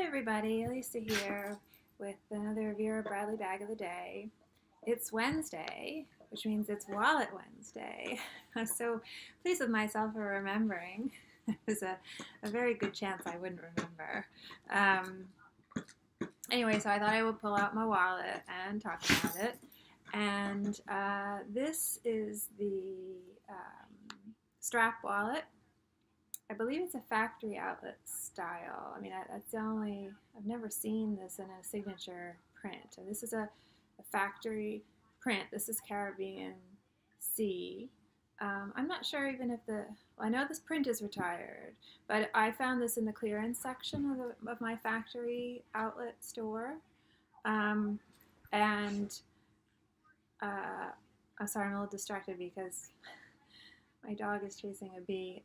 Hi everybody, Elisa here with another Vera Bradley Bag of the Day. It's Wednesday, which means it's Wallet Wednesday. I'm so pleased with myself for remembering. There's a very good chance I wouldn't remember. Um, anyway, so I thought I would pull out my wallet and talk about it. And this is the strap wallet. I believe it's a factory outlet style. I mean, that's the only, I've never seen this in a signature print. And this is a factory print. This is Caribbean Sea. I'm not sure even if well, I know this print is retired, but I found this in the clearance section of my factory outlet store. And I'm sorry, I'm a little distracted because my dog is chasing a bee.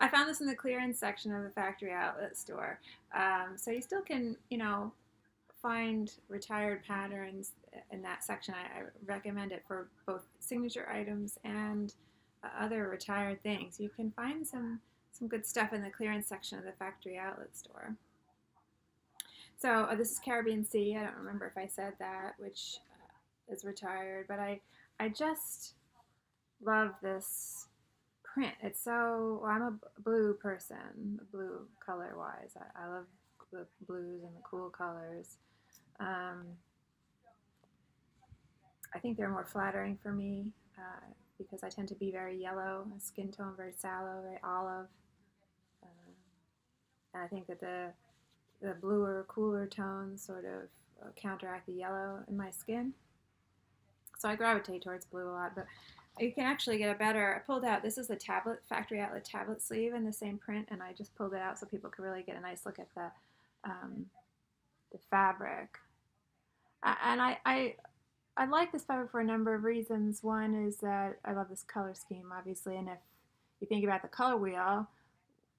I found this in the clearance section of the factory outlet store. So you still can, find retired patterns in that section. I recommend it for both signature items and other retired things. You can find some good stuff in the clearance section of the factory outlet store. So this is Caribbean Sea. I don't remember if I said that, which is retired, but I just love this print. It's so, well, I'm a blue person, blue color wise. I love the blues and the cool colors. I think they're more flattering for me because I tend to be very yellow, skin tone very sallow, very olive. And I think that the bluer, cooler tones sort of counteract the yellow in my skin. So I gravitate towards blue a lot, but you can actually get a better, I pulled out, this is the factory outlet tablet sleeve in the same print, and I just pulled it out so people could really get a nice look at the fabric. And I like this fabric for a number of reasons. One is that I love this color scheme, obviously, and if you think about the color wheel,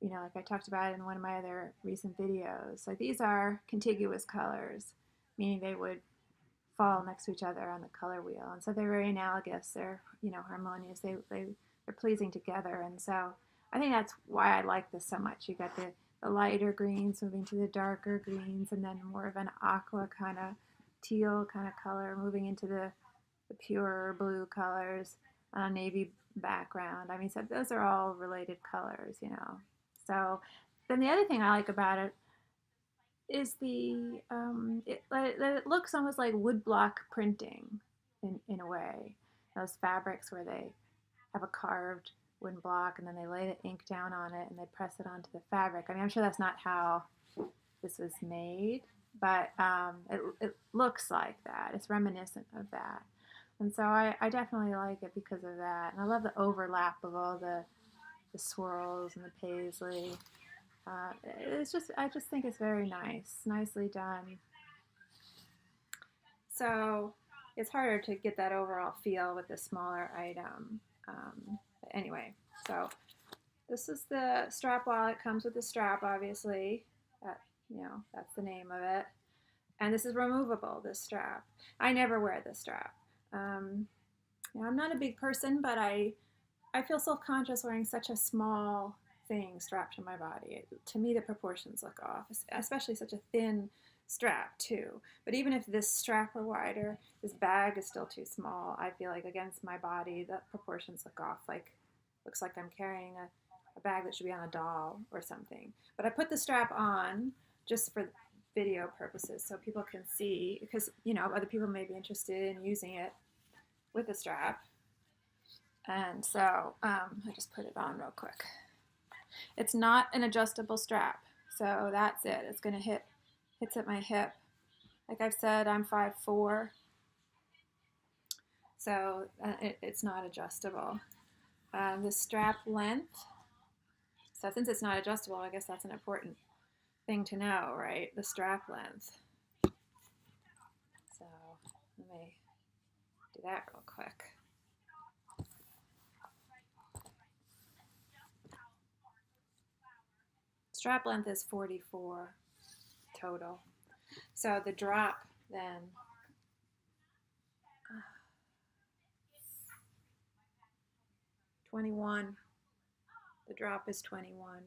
like I talked about in one of my other recent videos, like these are contiguous colors, meaning they would fall next to each other on the color wheel, and so they're very analogous. They're harmonious. They're pleasing together, and so I think that's why I like this so much. You got the lighter greens moving to the darker greens, and then more of an aqua kind of teal kind of color moving into the pure blue colors on a navy background. I mean, so those are all related colors, So then the other thing I like about it is it looks almost like woodblock printing in a way. Those fabrics where they have a carved wooden block and then they lay the ink down on it and they press it onto the fabric. I mean, I'm sure that's not how this was made, but it looks like that. It's reminiscent of that. And so I definitely like it because of that. And I love the overlap of all the swirls and the paisley. I just think it's very nice, nicely done. So it's harder to get that overall feel with the smaller item. But anyway, so this is the strap wallet. Comes with the strap, obviously. That's the name of it. And this is removable, this strap. I never wear this strap. I'm not a big person, but I feel self-conscious wearing such a small thing strapped to my body. To me, the proportions look off, especially such a thin strap too. But even if this strap were wider, this bag is still too small. I feel like against my body, the proportions look off. Looks like I'm carrying a bag that should be on a doll or something. But I put the strap on just for video purposes so people can see, because other people may be interested in using it with a strap. And so I just put it on real quick. It's not an adjustable strap, so that's it. It's going to hits at my hip. Like I've said, I'm 5'4", so it's not adjustable. The strap length, so since it's not adjustable, I guess that's an important thing to know, right? The strap length. So let me do that real quick. Strap length is 44 total. So the drop then, 21. The drop is 21.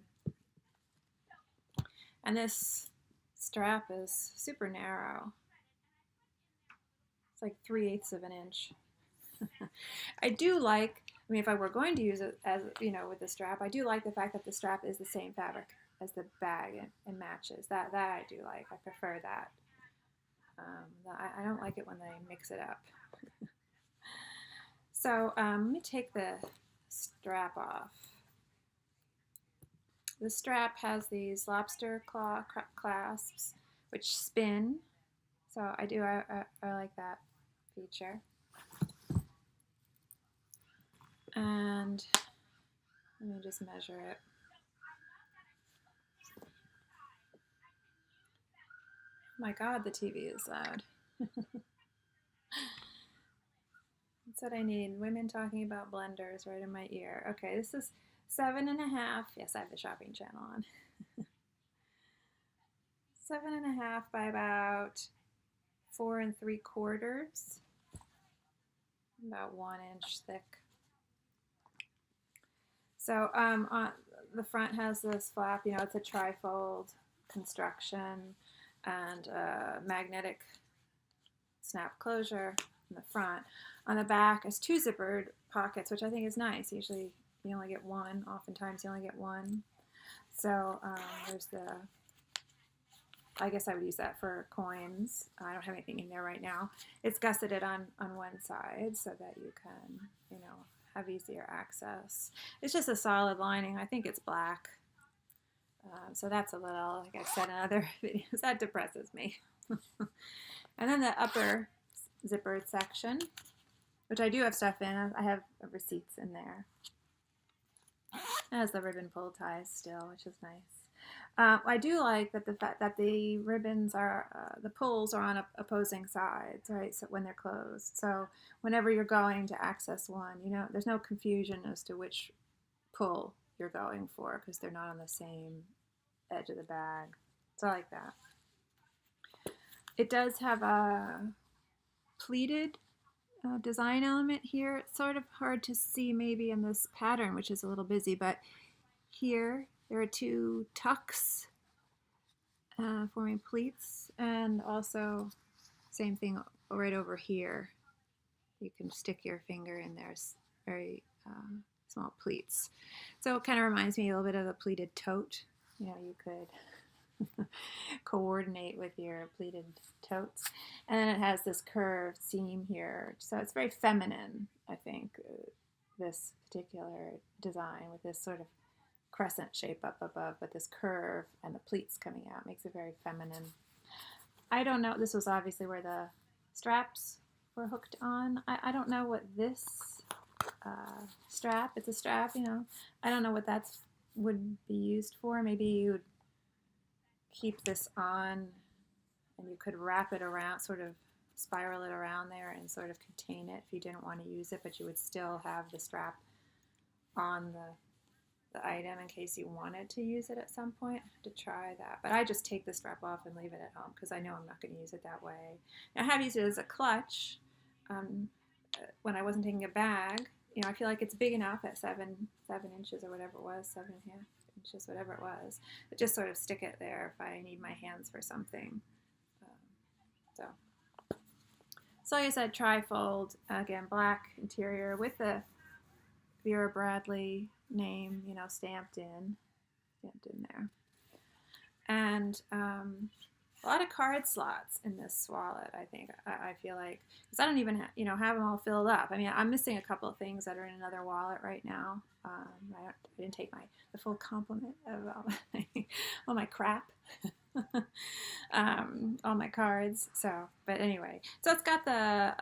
And this strap is super narrow. It's like 3/8 of an inch. I do like, I mean, if I were going to use it as, you know, with the strap, I do like the fact that the strap is the same fabric as the bag and matches. That I do like. I prefer that. I don't like it when they mix it up. So let me take the strap off. The strap has these lobster claw clasps, which spin. So I like that feature. And let me just measure it. Oh my God, the TV is loud. That's what I need. Women talking about blenders right in my ear. Okay, this is 7.5. Yes, I have the shopping channel on. 7.5 by about 4 3/4. About 1 inch thick. So on the front has this flap. You know, it's a tri-fold construction and a magnetic snap closure in the front. On the back is 2 zippered pockets, which I think is nice. Usually you only get one. Oftentimes you only get one. So there's the, I guess I would use that for coins. I don't have anything in there right now. It's gusseted on one side so that you can, you know, have easier access. It's just a solid lining. I think it's black. So that's a little, like I've said in other videos, that depresses me. And then the upper zippered section, which I do have stuff in. I have receipts in there. It has the ribbon pull ties still, which is nice. I do like that the fact that the ribbons are, the pulls are on opposing sides, right? So when they're closed. So whenever you're going to access one, you know, there's no confusion as to which pull you're going for because they're not on the same edge of the bag. So I like that. It does have a pleated design element here. It's sort of hard to see maybe in this pattern, which is a little busy, but here there are 2 tucks forming pleats, and also same thing right over here. You can stick your finger in there. It's very small pleats. So it kind of reminds me a little bit of a pleated tote. You know, you could coordinate with your pleated totes. And then it has this curved seam here. So it's very feminine, I think, this particular design with this sort of crescent shape up above, but this curve and the pleats coming out makes it very feminine. I don't know, this was obviously where the straps were hooked on. I don't know what this strap, it's a strap, you know, I don't know what that would be used for. Maybe you would keep this on and you could wrap it around, sort of spiral it around there and sort of contain it if you didn't want to use it, but you would still have the strap on the item in case you wanted to use it at some point. I have to try that, but I just take the strap off and leave it at home because I know I'm not going to use it that way. I have used it as a clutch when I wasn't taking a bag. You know, I feel like it's big enough at 7 inches or whatever it was, 7.5 inches, whatever it was, but just sort of stick it there if I need my hands for something. So like I said, tri-fold, again, black interior with the Vera Bradley name, you know, stamped in there. And a lot of card slots in this wallet, I think. I feel like, because I don't even have them all filled up. I mean, I'm missing a couple of things that are in another wallet right now. I didn't take the full complement of all my crap. All my cards. So, but anyway, so it's got the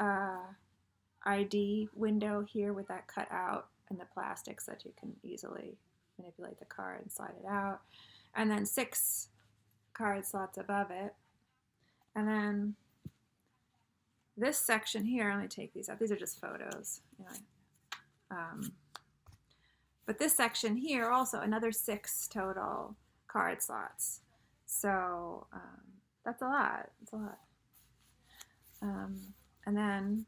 ID window here with that cut out and the plastic so that you can easily manipulate the card and slide it out. And then 6 card slots above it. And then this section here, let me take these out. These are just photos. You know. But this section here also another 6 total card slots. So that's a lot. It's a lot. And then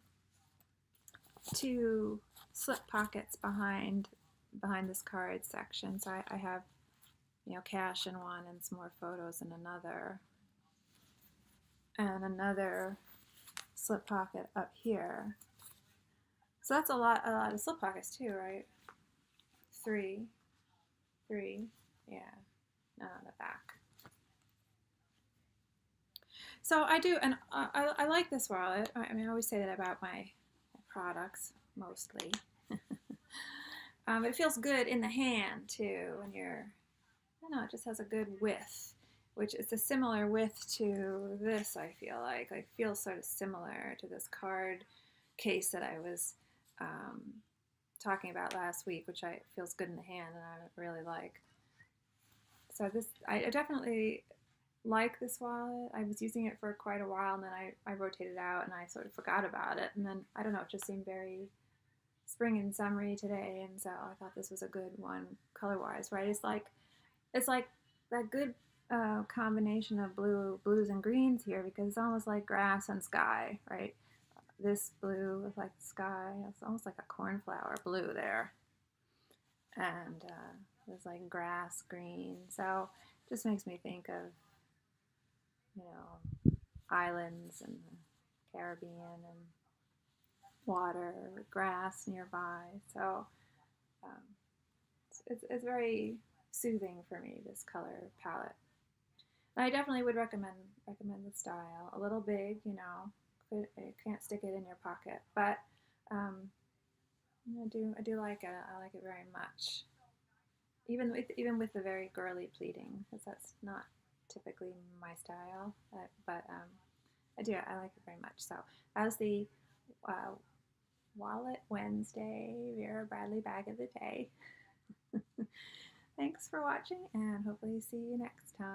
2 slip pockets behind this card section. So I have, cash in one and some more photos in another. And another slip pocket up here. So that's a lot of slip pockets too, right? Three, yeah, none on the back. So I do, and I like this wallet. I mean, I always say that about my products, mostly. It feels good in the hand too when you're, I don't know, it just has a good width, which is a similar width to this, I feel like. Like, feels sort of similar to this card case that I was talking about last week, which feels good in the hand and I really like. So this, I definitely like this wallet. I was using it for quite a while, and then I rotated out and I sort of forgot about it. And then, I don't know, it just seemed very spring and summery today, and so I thought this was a good one color-wise, right? It's like that good combination of blues and greens here, because it's almost like grass and sky, right? This blue is like the sky. It's almost like a cornflower blue there. And there's like grass green. So it just makes me think of, islands and the Caribbean and water, grass nearby. So it's very soothing for me, this color palette. And I definitely would recommend the style. A little big, you can't stick it in your pocket, but I do like it. I like it very much. Even with the very girly pleating, because that's not typically my style. But I like it very much. So that was the Wallet Wednesday Vera Bradley Bag of the Day. Thanks for watching, and hopefully see you next time.